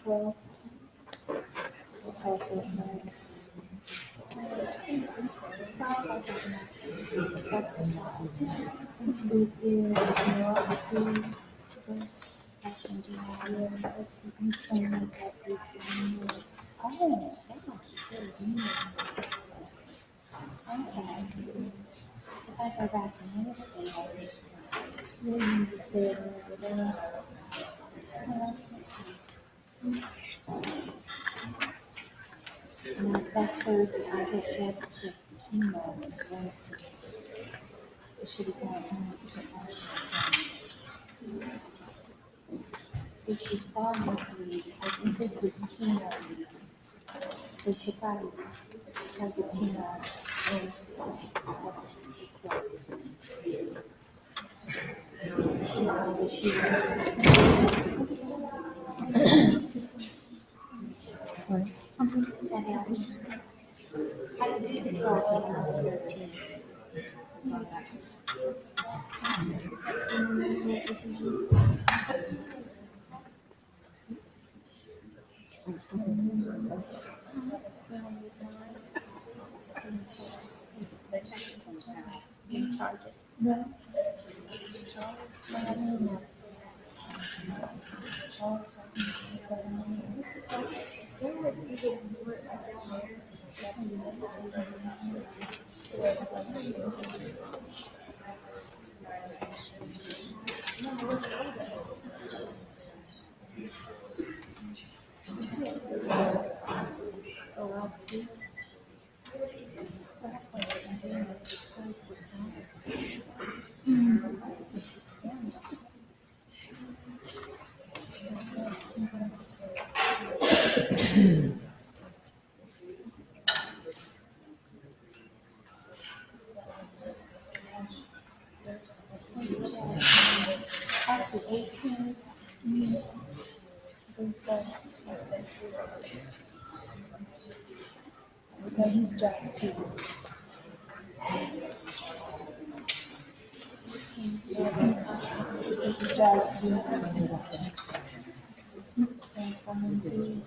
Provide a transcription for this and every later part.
Well, it's also nice. That's if you want to passion it's you can make that routine. Oh, okay. If I go back and understand, you need to stay with us. And that's Thursday. I get that this email Wednesday. It should have gone so she's gone this week. I think this is keynote week. So she probably have the keynote Wednesday. That's the close. So she I do the 12th and the 13th. That's all that. No. That's the 18th. So he's jazz too. He's jazz too. Jazz one and two.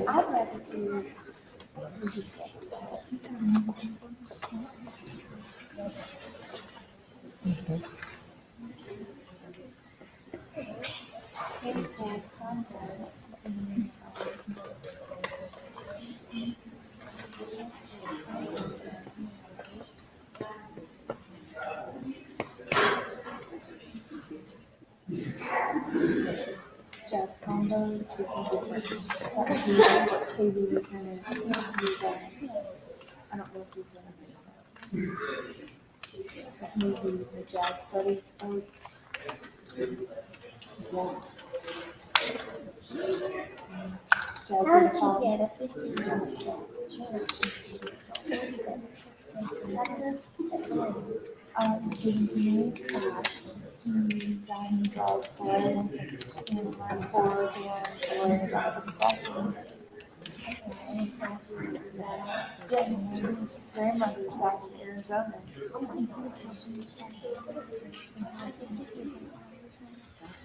I'd rather do jazz combos. Jazz combos. We can do what KB was in it. I don't know if he's in it. But maybe the jazz studies folks. Jazz and pop. Get a 50-minute students in my class, dining calls for and my board and for about the question. His grandmother's out in Arizona.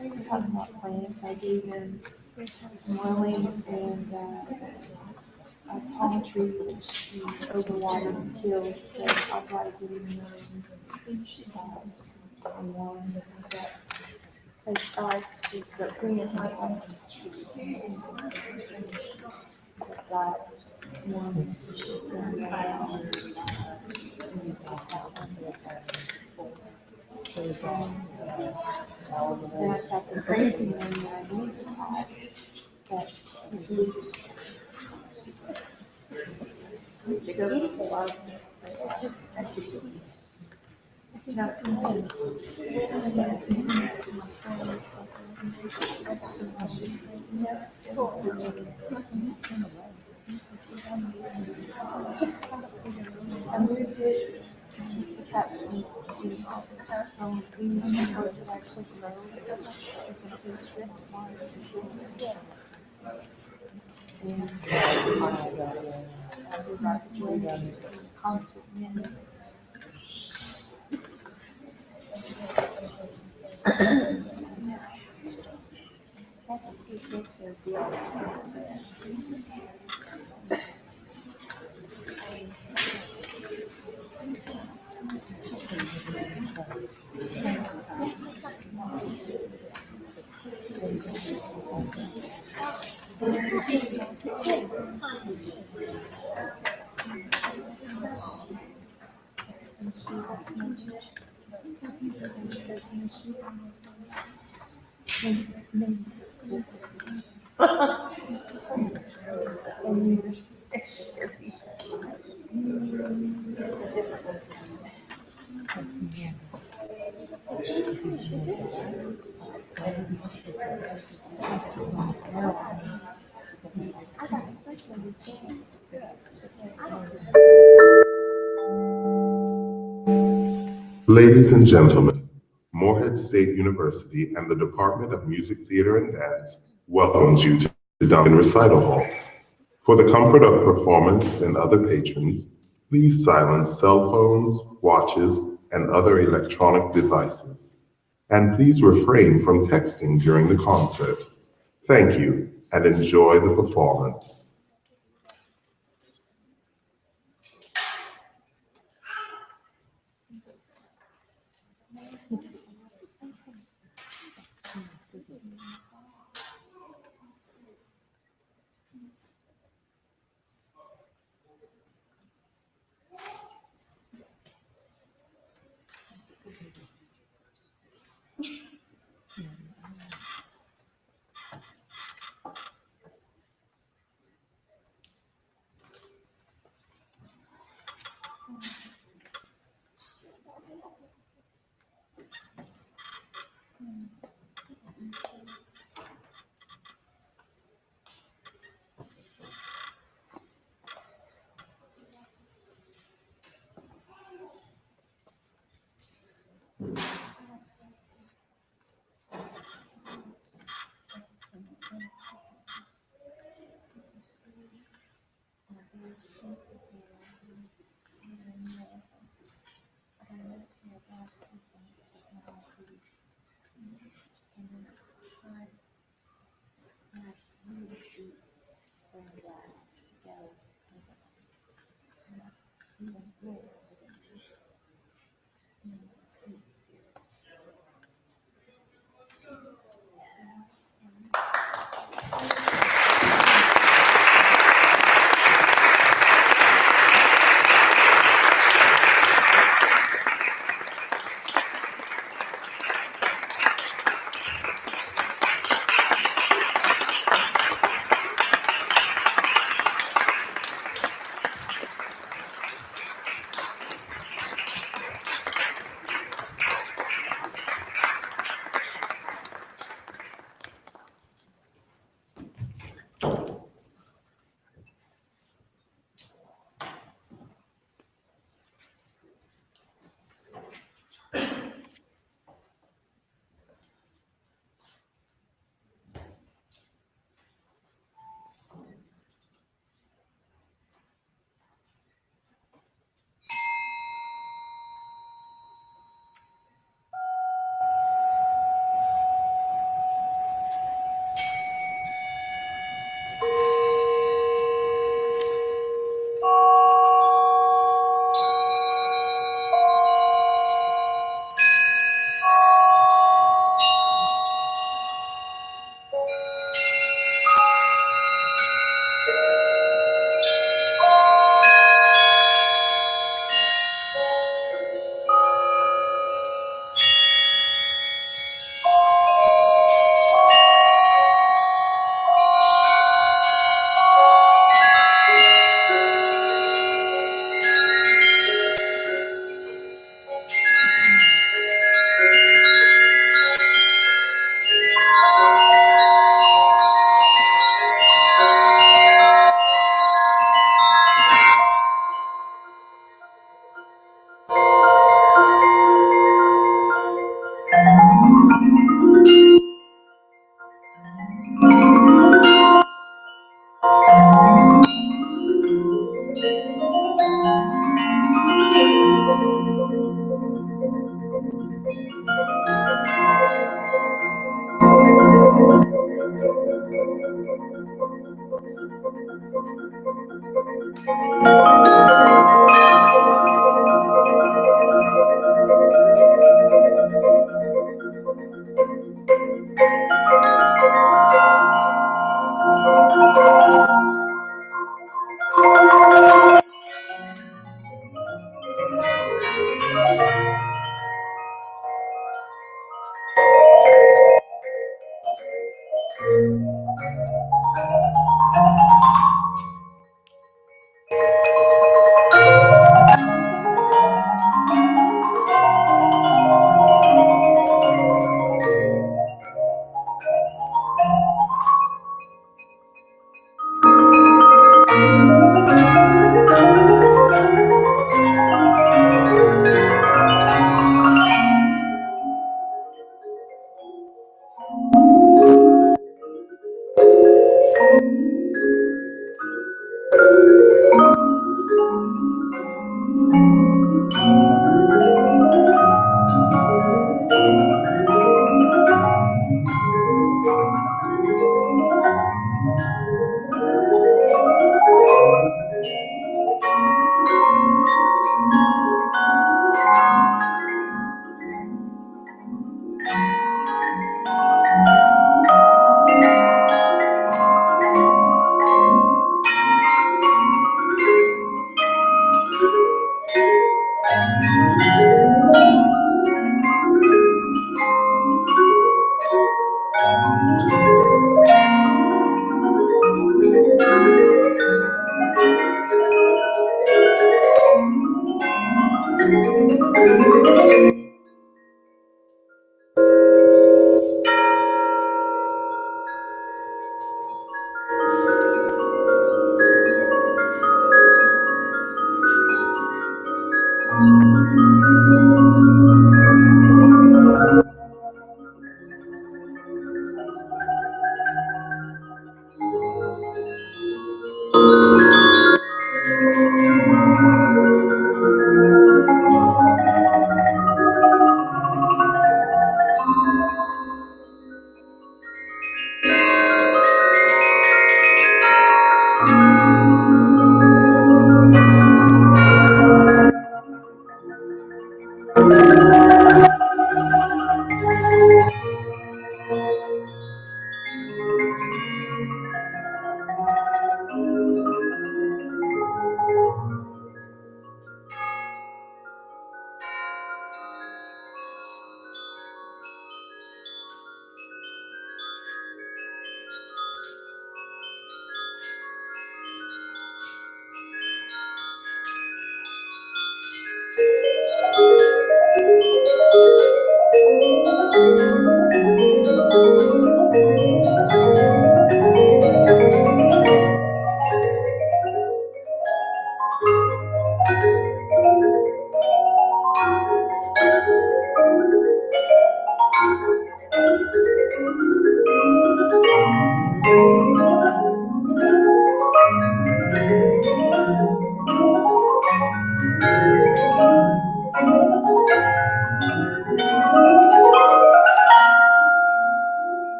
He's talking about plants. I gave him some lilies and a palm tree which he overwatered and killed. So I'll try to give him one that they starts with the green and white ones. The black one. Then I've got the crazy one that I need to have. That is loose. It's a beautiful one. Not something. Yes. I moved it to catch me. These are to actually grow. It's a strip one. And everybody joins constant yes. That's a good picture. Ladies and gentlemen, Morehead State University and the Department of Music, Theater, and Dance welcomes you to Duncan Recital Hall. For the comfort of performance and other patrons, please silence cell phones, watches, and other electronic devices. And please refrain from texting during the concert. Thank you, and enjoy the performance.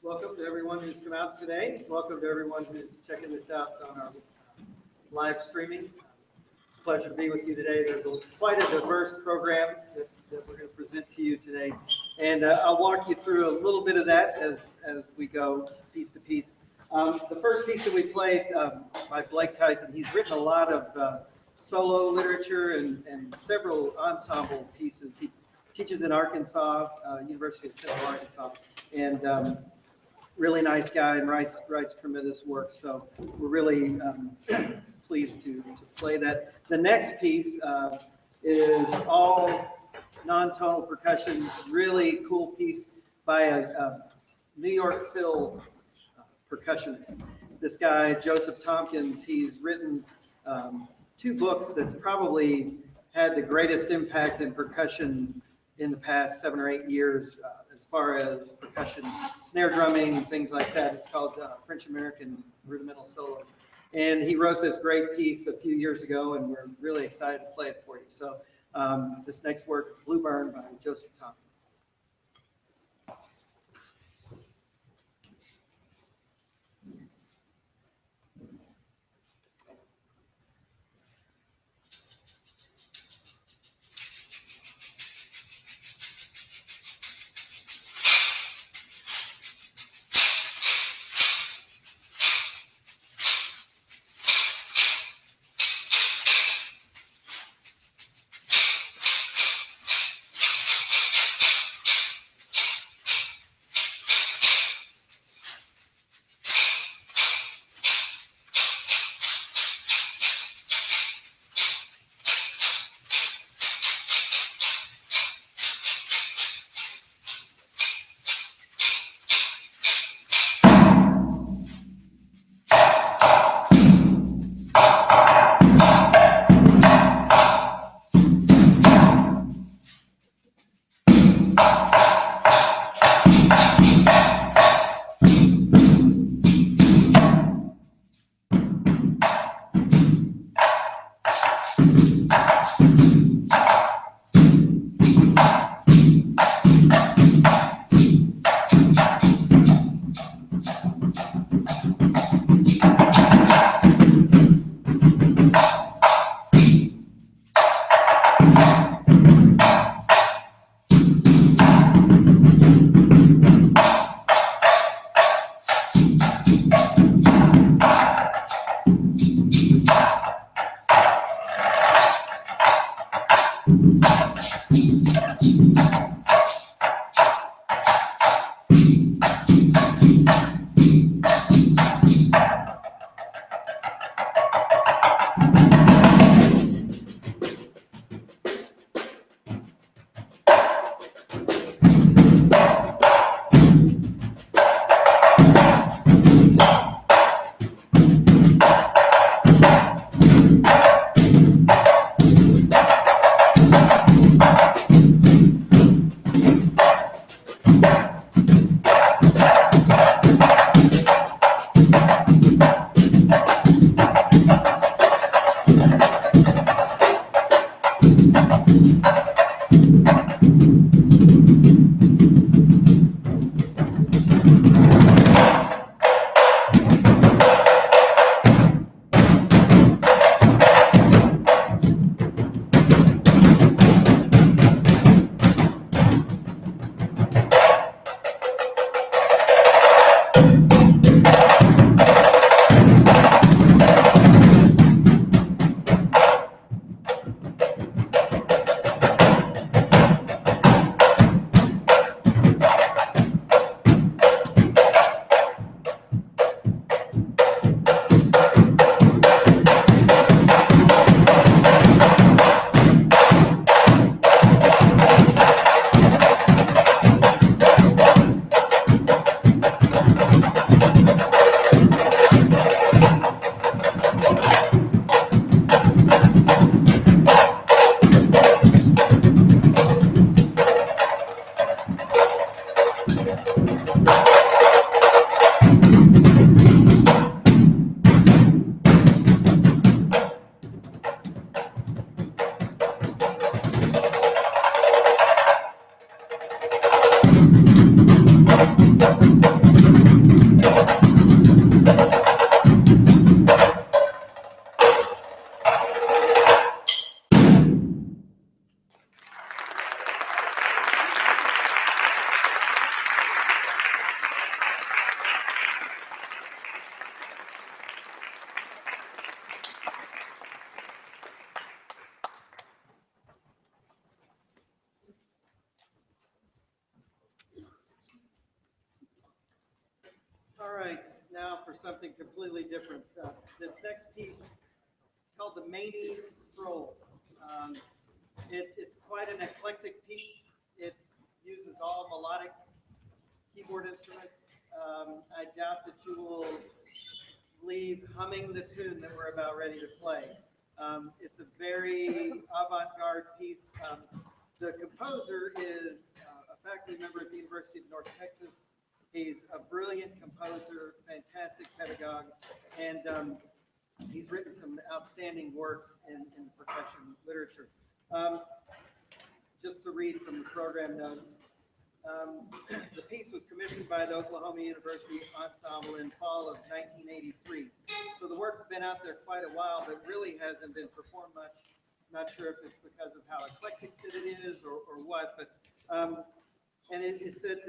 Welcome to everyone who's come out today. Welcome to everyone who's checking this out on our live streaming. It's a pleasure to be with you today. There's quite a diverse program that we're going to present to you today. And I'll walk you through a little bit of that as we go piece to piece. The first piece that we played by Blake Tyson, he's written a lot of solo literature and several ensemble pieces. He teaches in Arkansas, University of Central Arkansas, and really nice guy and writes tremendous work. So we're really pleased to play that. The next piece is all non-tonal percussion, really cool piece by a New York Phil percussionist. This guy, Joseph Tompkins, he's written 2 books that's probably had the greatest impact in percussion in the past 7 or 8 years. As far as percussion, snare drumming, and things like that. It's called French American Rudimental Solos. And he wrote this great piece a few years ago, and we're really excited to play it for you. So this next work, Blue Burn by Joseph Tompkins. All right, now for something completely different. This next piece is called the Manie's Stroll. Um, it's quite an eclectic piece. It uses all melodic keyboard instruments. I doubt that you will leave humming the tune that we're about ready to play. It's a very avant-garde piece. The composer is a faculty member at the University of North Texas. He's a brilliant composer, fantastic pedagogue, and he's written some outstanding works in percussion literature. Um, just to read from the program notes, the piece was commissioned by the Oklahoma University Ensemble in fall of 1983. So the work's been out there quite a while, but really hasn't been performed much. Not sure if it's because of how eclectic it is or what, but and it said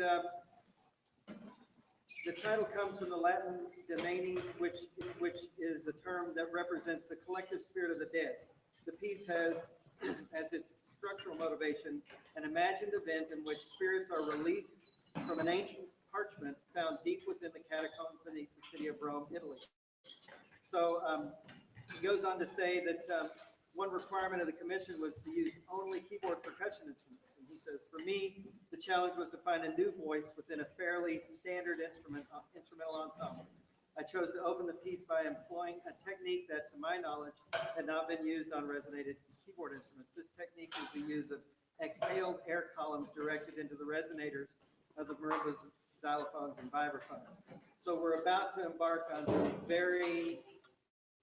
the title comes from the Latin "demani," which is a term that represents the collective spirit of the dead. The piece has as its structural motivation an imagined event in which spirits are released from an ancient parchment found deep within the catacombs beneath the city of Rome, Italy. So he goes on to say that one requirement of the commission was to use only keyboard percussion instruments. And he says, for me, the challenge was to find a new voice within a fairly standard instrumental ensemble. I chose to open the piece by employing a technique that, to my knowledge, had not been used on resonated keyboard instruments. This technique is the use of exhaled air columns directed into the resonators of the marimbas, xylophones, and vibraphones. So we're about to embark on some very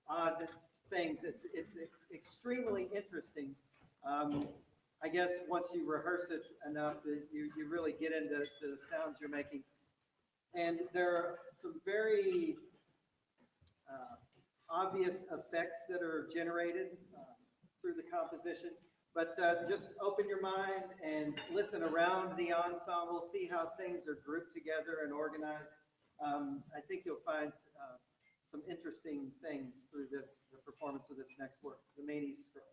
odd things. It's extremely interesting. I guess once you rehearse it enough, that you really get into the sounds you're making. And there are some very obvious effects that are generated through the composition. But just open your mind and listen around the ensemble, see how things are grouped together and organized. I think you'll find some interesting things through the performance of this next work, the Manie's Stroll.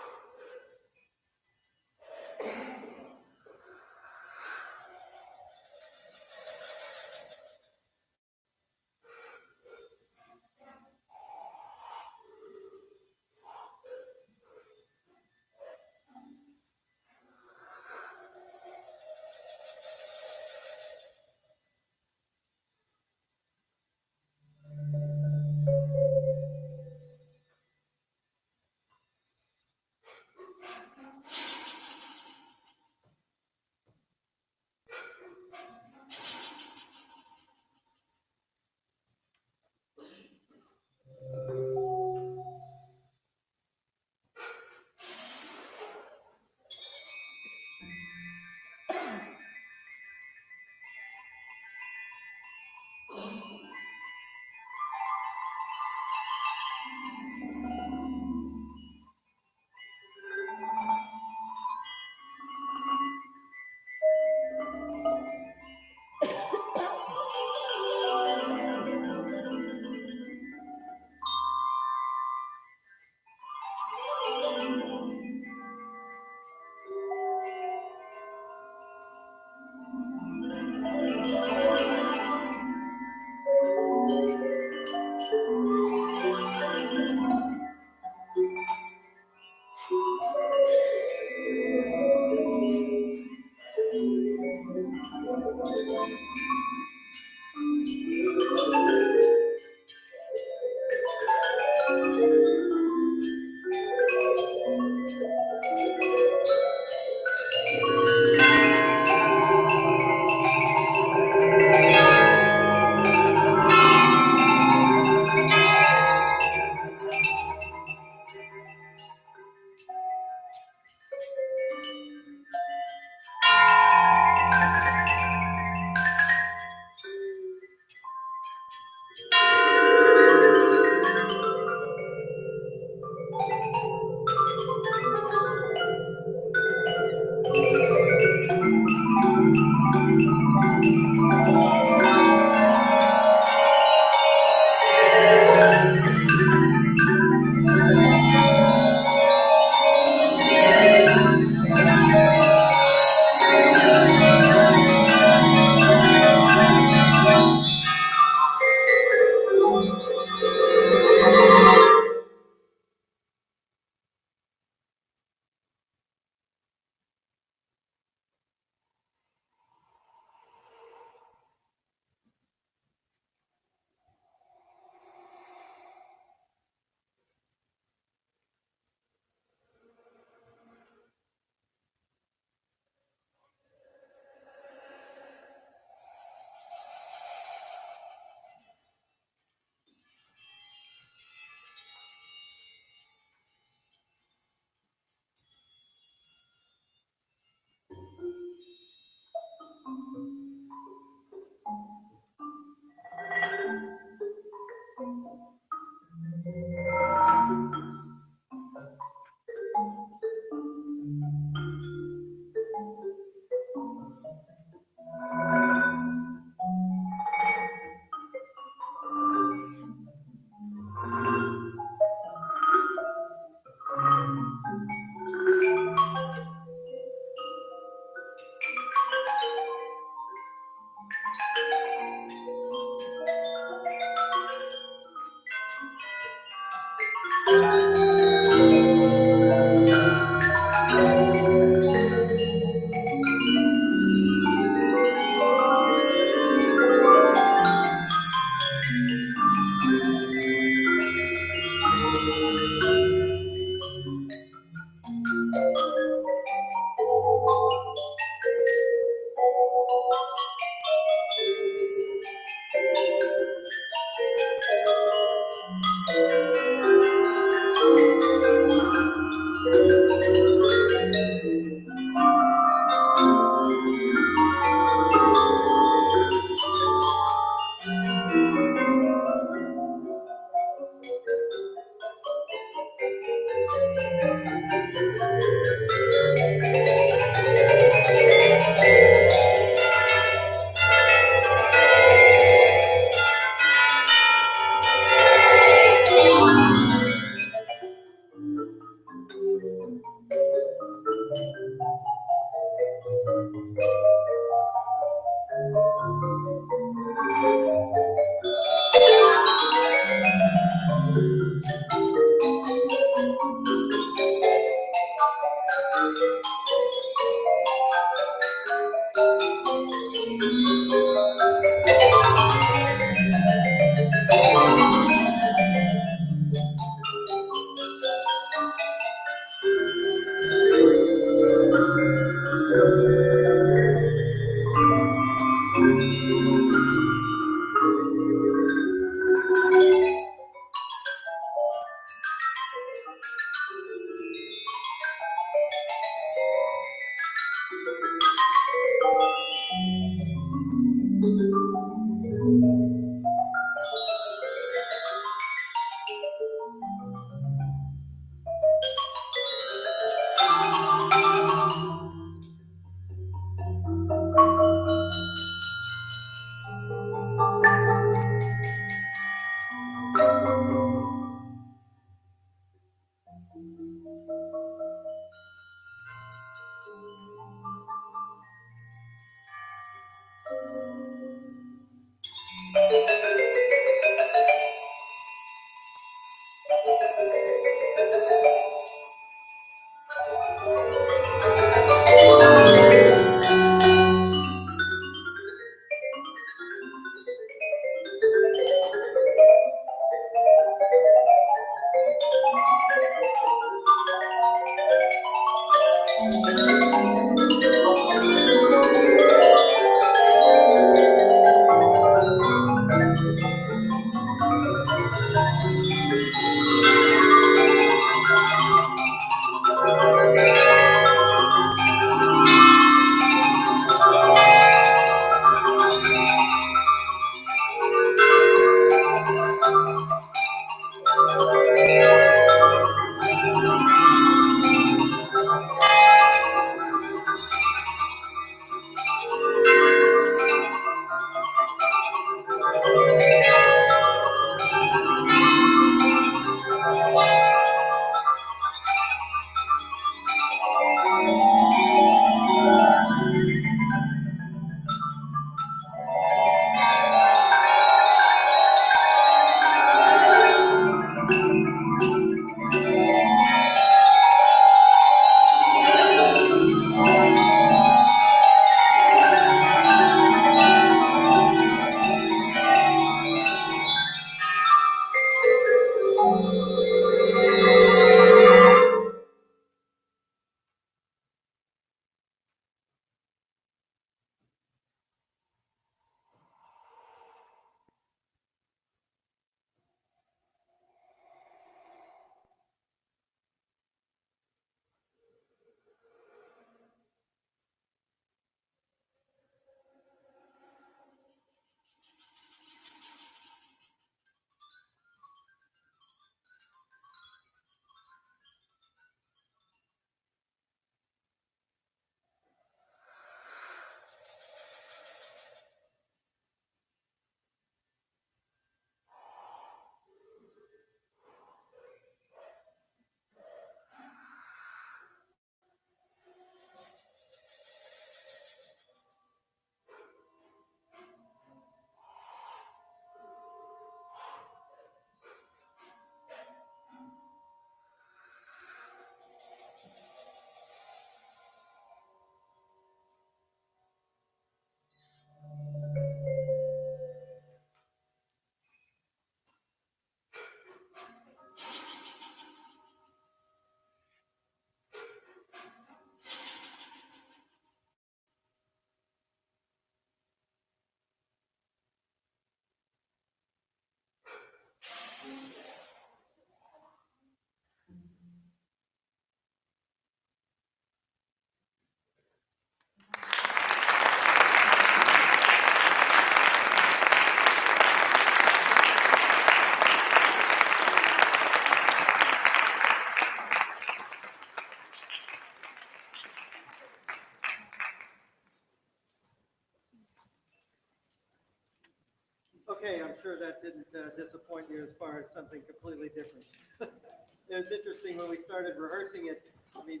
Okay, I'm sure that didn't disappoint you as far as something completely different. It was interesting when we started rehearsing it. I mean,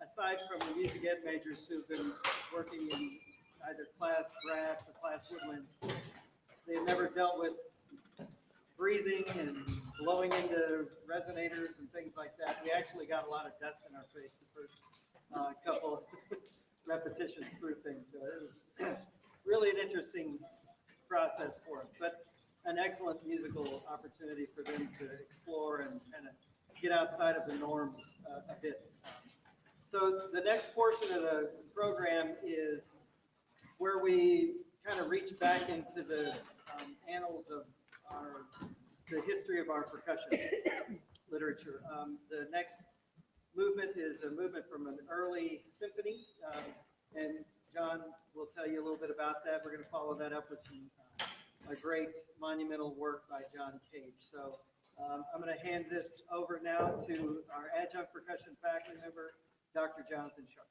aside from the music ed majors who've been working in either class brass or class woodwinds, they've never dealt with breathing and blowing into resonators and things like that. We actually got a lot of dust in our face the first couple repetitions through things. So it was really an interesting process for us, but an excellent musical opportunity for them to explore and kind of get outside of the norms a bit. So the next portion of the program is where we kind of reach back into the annals of the history of our percussion literature. The next movement is a movement from an early symphony, and John will tell you a little bit about that. We're going to follow that up with some a great monumental work by John Cage. So I'm going to hand this over now to our adjunct percussion faculty member, Dr. Jonathan Sharp.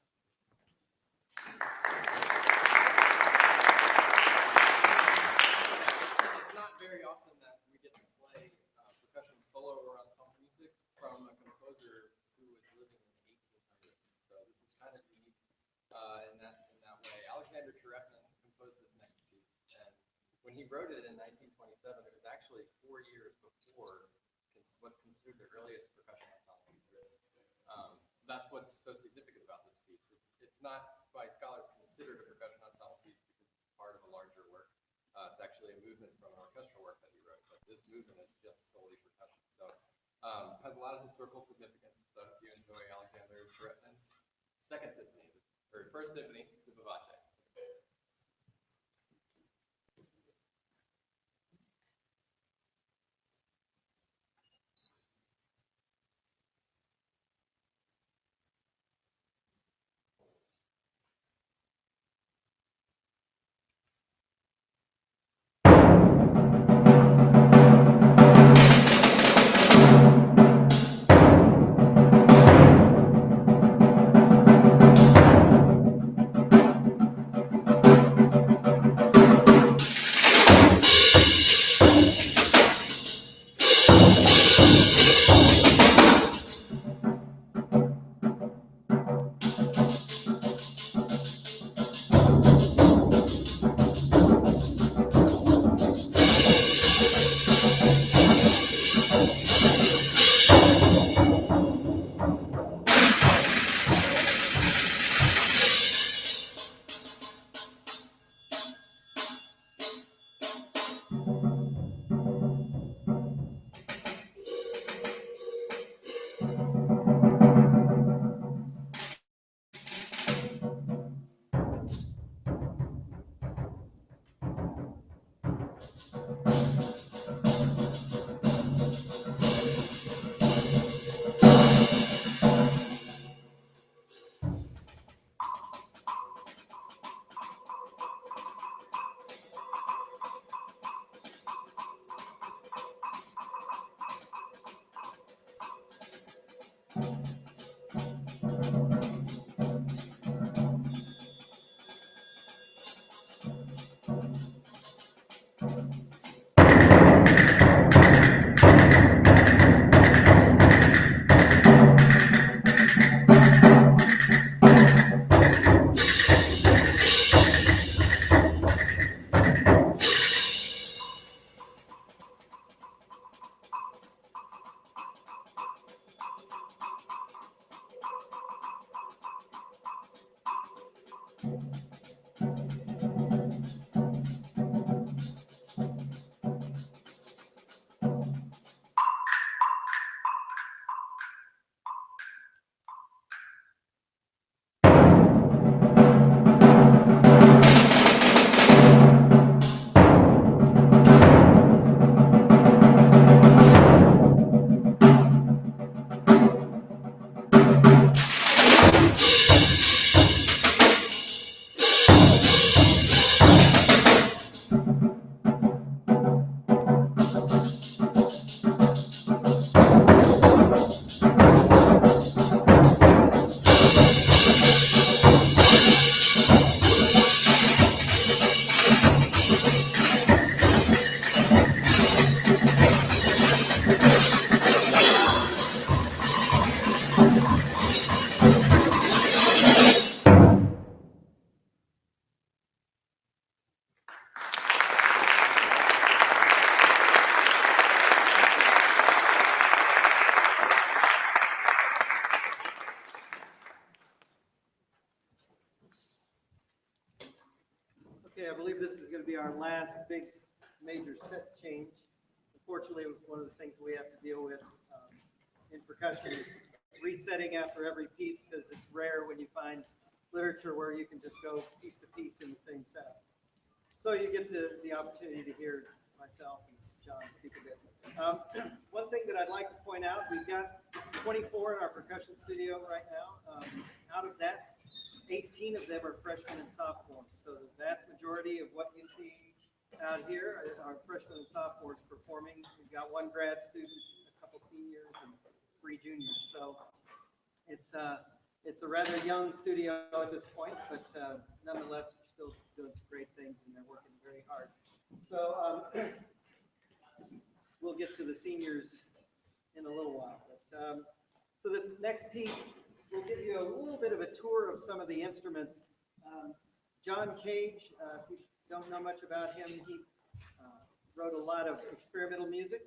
It's not very often that we get to play percussion solo or ensemble music from a composer who was living in the 1800s. So this is kind of unique in that way. Alexander Terepnin composed this next piece, and when he wrote it in 1927, it was actually 4 years before what's considered the earliest percussion ensemble he's written. So that's what's so significant about this piece. It's not by scholars considered a percussion ensemble piece because it's part of a larger work. It's actually a movement from an orchestral work that he wrote, but this movement is just solely percussion. So has a lot of historical significance. So if you enjoy Alexander Terepnin's second symphony, or first symphony, the Vivace. our last big major set change. Unfortunately, one of the things we have to deal with in percussion is resetting after every piece, because it's rare when you find literature where you can just go piece to piece in the same setup. So you get the opportunity to hear myself and John speak a bit. One thing that I'd like to point out, we've got 24 in our percussion studio right now. Out of that, 18 of them are freshmen and sophomores. So the vast majority of what you see out here are freshmen and sophomores performing. We've got one grad student, a couple seniors, and 3 juniors. So it's a rather young studio at this point, but nonetheless, we're still doing some great things, and they're working very hard. So we'll get to the seniors in a little while. But, so this next piece will give you a little bit of a tour of some of the instruments. John Cage, if you don't know much about him, he wrote a lot of experimental music.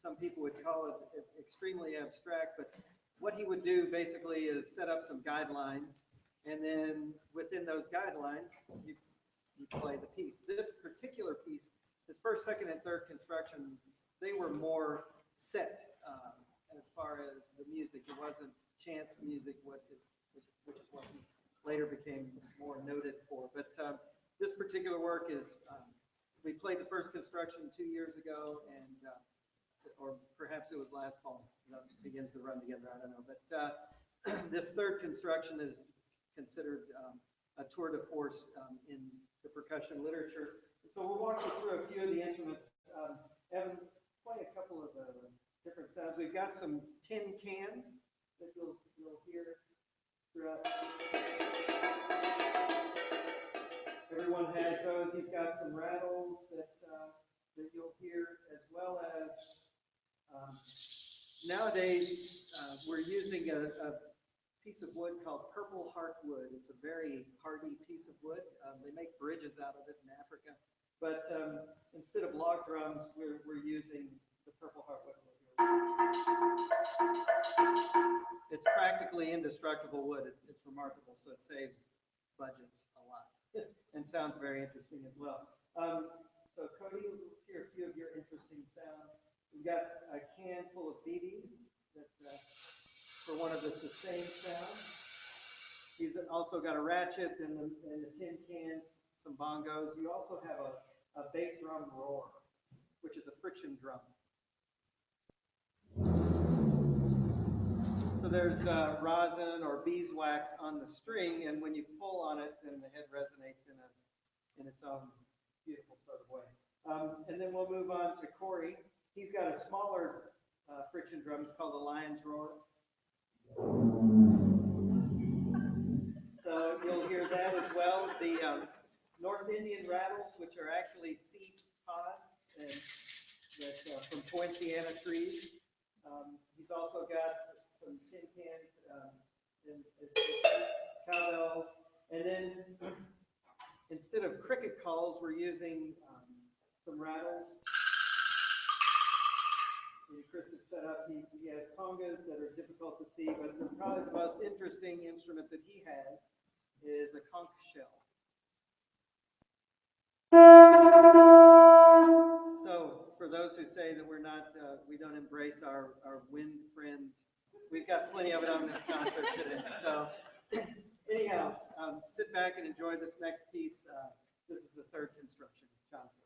Some people would call it extremely abstract, but what he would do basically is set up some guidelines, and then within those guidelines, you play the piece. This particular piece, his first, second, and third construction, they were more set as far as the music. It wasn't chance music, which is what he later became more noted for. But this particular work is, we played the first construction 2 years ago, and or perhaps it was last fall. It begins to run together, I don't know. But this third construction is considered a tour de force in the percussion literature. So we'll walk you through a few of the instruments. Evan, play a couple of different sounds. We've got some tin cans that you'll hear throughout. Everyone has those. He's got some rattles that you'll hear, as well as nowadays we're using a piece of wood called purple heartwood. It's a very hardy piece of wood. They make bridges out of it in Africa. But instead of log drums, we're using the purple heartwood wood. It's practically indestructible wood. It's remarkable, so it saves budgets a lot and sounds very interesting as well. So Cody, let's hear a few of your interesting sounds. We've got a can full of BBs that for one of the sustained sounds. He's also got a ratchet and the tin cans, some bongos. You also have a bass drum roar, which is a friction drum. So there's rosin or beeswax on the string, and when you pull on it, then the head resonates in its own beautiful sort of way. And then we'll move on to Corey. He's got a smaller friction drum. It's called a lion's roar. So you'll hear that as well. The North Indian rattles, which are actually seed pods and that from poinciana trees. He's also got some tin cans and cowbells. And then instead of cricket calls, we're using some rattles. Chris has set up, he has congas that are difficult to see, but probably the most interesting instrument that he has is a conch shell. So for those who say that we're not, we don't embrace our wind friends, we've got plenty of it on this concert today. So anyhow, sit back and enjoy this next piece. This is the third construction, Jonathan.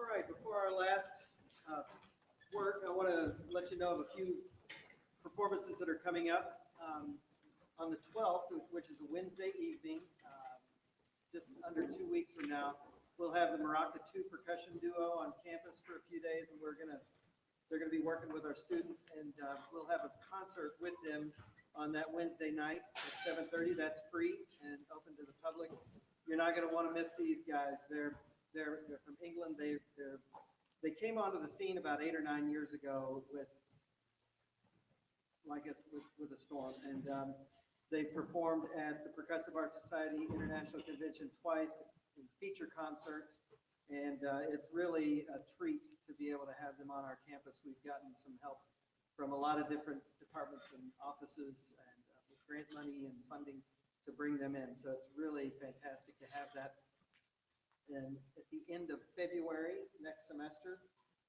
All right, before our last work, I want to let you know of a few performances that are coming up. On the 12th, which is a Wednesday evening, just under 2 weeks from now, we'll have the Maraca 2 percussion duo on campus for a few days, and they're going to be working with our students, and we'll have a concert with them on that Wednesday night at 7:30. That's free and open to the public. You're not going to want to miss these guys. They're from England. They came onto the scene about 8 or 9 years ago with a storm, and they've performed at the Percussive Arts Society International Convention twice in feature concerts, and it's really a treat to be able to have them on our campus. We've gotten some help from a lot of different departments and offices, and with grant money and funding to bring them in. So it's really fantastic to have that. And at the end of February next semester,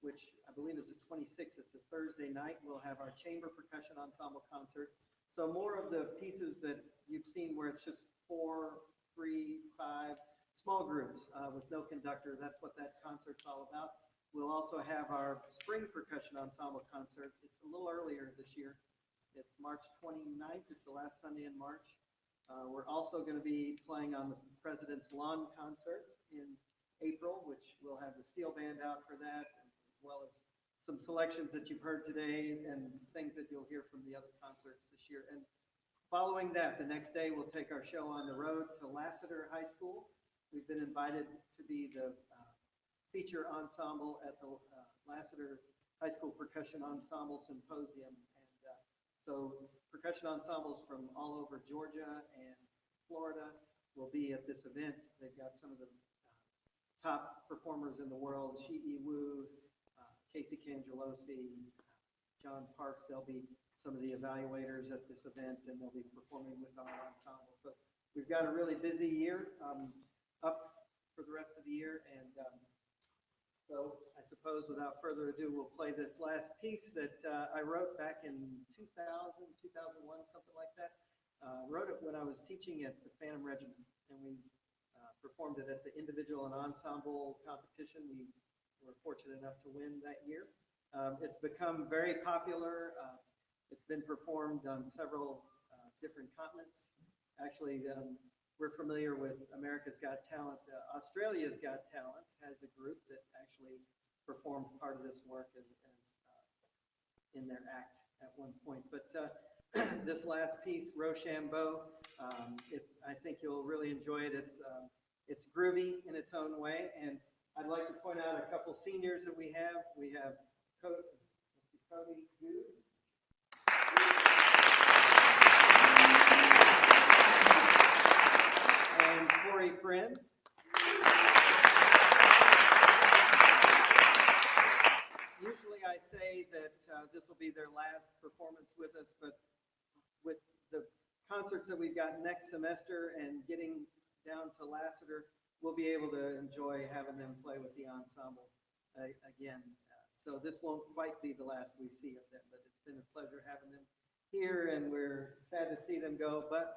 which I believe is the 26th, it's a Thursday night, we'll have our chamber percussion ensemble concert. So more of the pieces that you've seen where it's just 4, 3, 5 small groups with no conductor. That's what that concert's all about. We'll also have our spring percussion ensemble concert. It's a little earlier this year. It's March 29th. It's the last Sunday in March. We're also going to be playing on the President's Lawn Concert in April, which we'll have the steel band out for that, as well as some selections that you've heard today and things that you'll hear from the other concerts this year. And following that, the next day, we'll take our show on the road to Lassiter High School. We've been invited to be the feature ensemble at the Lassiter High School Percussion Ensemble Symposium. And so percussion ensembles from all over Georgia and Florida will be at this event. They've got some of the top performers in the world, Shi Wu, Casey Cangelosi, John Parks. They'll be some of the evaluators at this event, and they'll be performing with our ensemble. So we've got a really busy year up for the rest of the year, and so I suppose without further ado, we'll play this last piece that I wrote back in 2000, 2001, something like that. Wrote it when I was teaching at the Phantom Regiment, and we performed it at the individual and ensemble competition. We were fortunate enough to win that year. It's become very popular. It's been performed on several different continents. Actually, we're familiar with America's Got Talent. Australia's Got Talent has a group that actually performed part of this work as in their act at one point. But this last piece, Rochambeau, I think you'll really enjoy it. It's groovy in its own way, and I'd like to point out a couple seniors that we have. We have Cody Good. And Corey Friend. Usually I say that this will be their last performance with us, but with the concerts that we've got next semester and getting down to Lassiter, we'll be able to enjoy having them play with the ensemble again. So this won't quite be the last we see of them, but it's been a pleasure having them here, and we're sad to see them go, but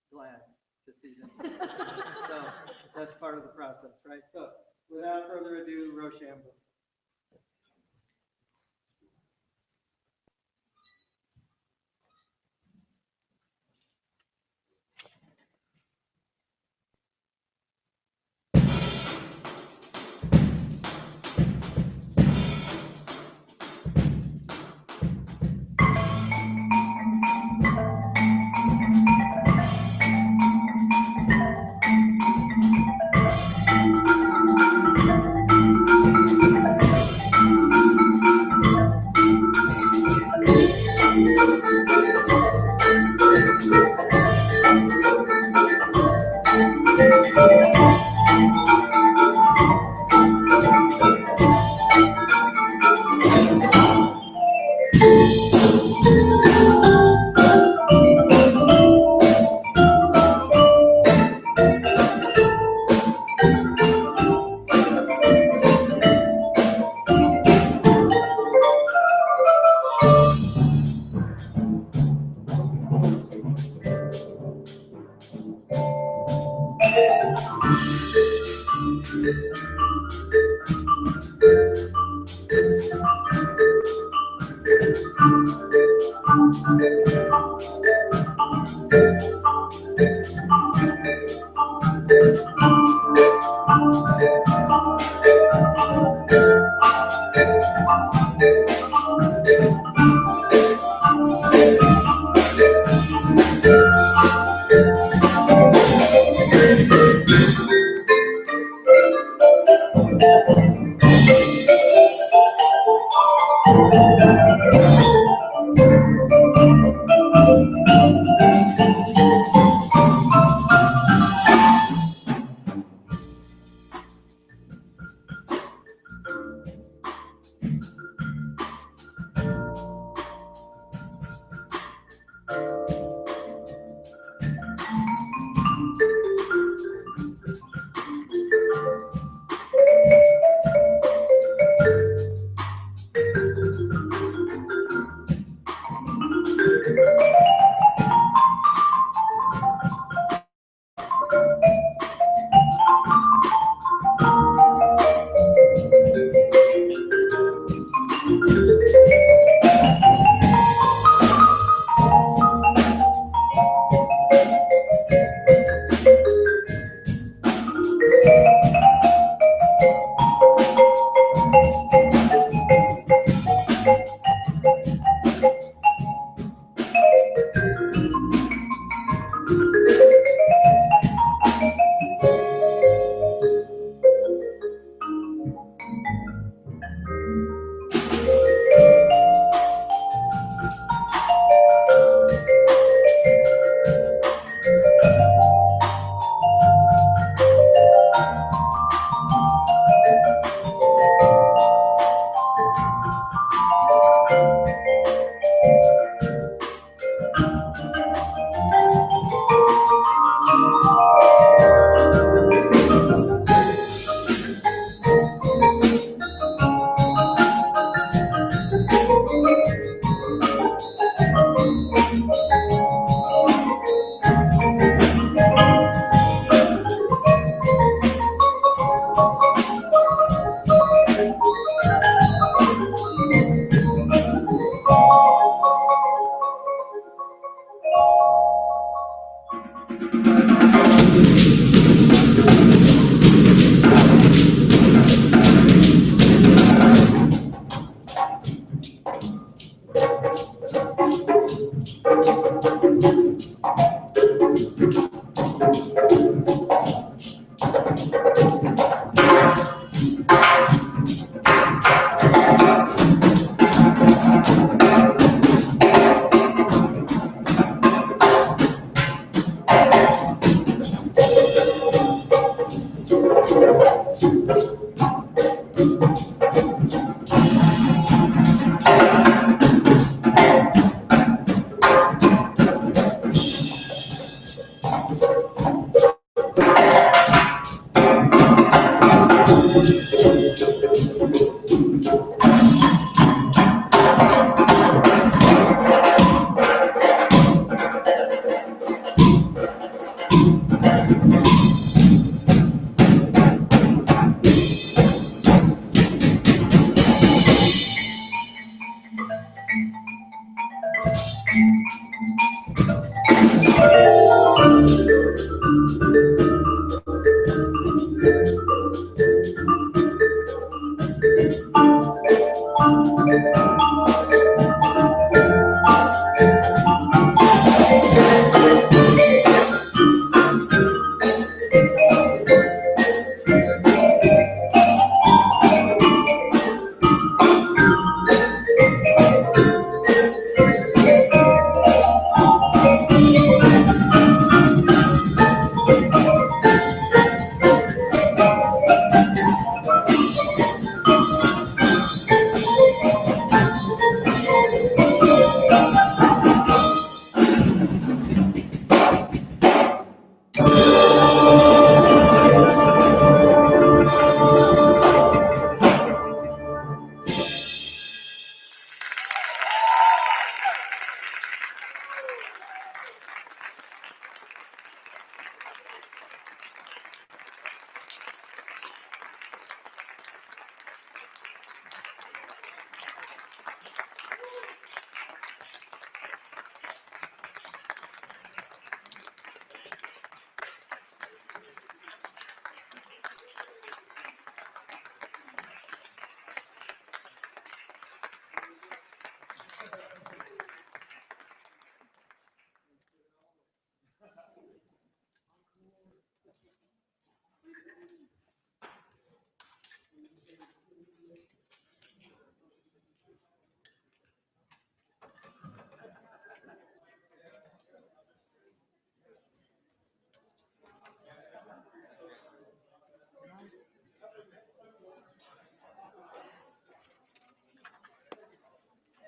glad to see them. So that's part of the process, right? So without further ado, Rochambeau.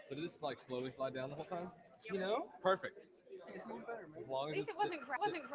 So did this like slowly slide down the whole time? You know? Perfect. It's even better, man. As long as At least it's it wasn't